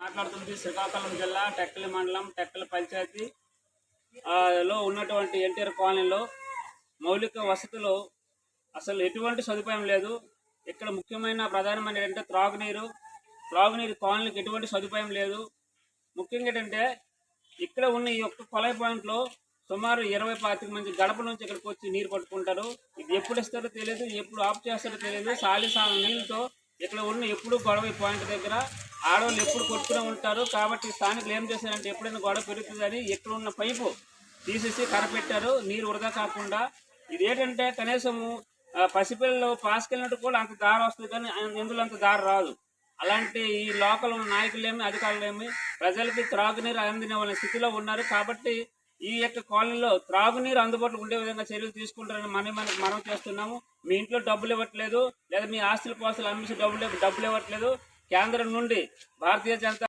మాట్లాడుతుంది శ్రీకాకుళం జిల్లా టెక్కలి మండలం టెక్కలి పంచాయతీ లో ఉన్నటువంటి ఎన్టీఆర్ కాలనీలో మౌలిక వసతులు అసలు ఎటువంటి సదుపాయం లేదు. ఇక్కడ ముఖ్యమైన ప్రధానమైన ఏంటంటే త్రాగునీరు కాలనీకి ఎటువంటి సదుపాయం లేదు. ముఖ్యంగా ఏంటంటే ఇక్కడ ఉన్న ఈ ఒక్క కొలాయి పాయింట్లో సుమారు 20-25 మంది గడప నుంచి ఇక్కడికి వచ్చి నీరు పట్టుకుంటారు. ఇది ఎప్పుడు ఇస్తారో తెలియదు, ఎప్పుడు ఆఫ్ చేస్తారో తెలియదు. సాలి నీళ్ళతో ఇక్కడ ఉన్న ఎప్పుడు గొడవ పాయింట్ దగ్గర ఆడవాళ్ళు ఎప్పుడు కొట్టుకునే ఉంటారు. కాబట్టి స్థానికులు ఏం చేశారంటే ఎప్పుడైనా గొడవ పెరుగుతుందని ఇక్కడ ఉన్న పైపు తీసేసి కరపెట్టారు, నీరు వృధా కాకుండా. ఇది ఏంటంటే కనీసము పసిపిల్లలు పాసుకెళ్ళినట్టు కూడా అంత దారి వస్తుంది, కానీ ఇందులో అంత దారి రాదు. అలాంటి ఈ లోకల్ నాయకులేమి అధికారులేమి ప్రజలకి త్రాగునీరు అందిన స్థితిలో ఉన్నారు. కాబట్టి ఈ యొక్క కాలనీలో త్రాగునీరు అందుబాటులో ఉండే విధంగా చర్యలు తీసుకుంటారని మనం చేస్తున్నాము. మీ ఇంట్లో డబ్బులు ఇవ్వట్లేదు, లేదా మీ ఆస్తుల పాస్తులు అమ్మేసి డబ్బులు ఇవ్వట్లేదు. కేంద్రం నుండి భారతీయ జనతా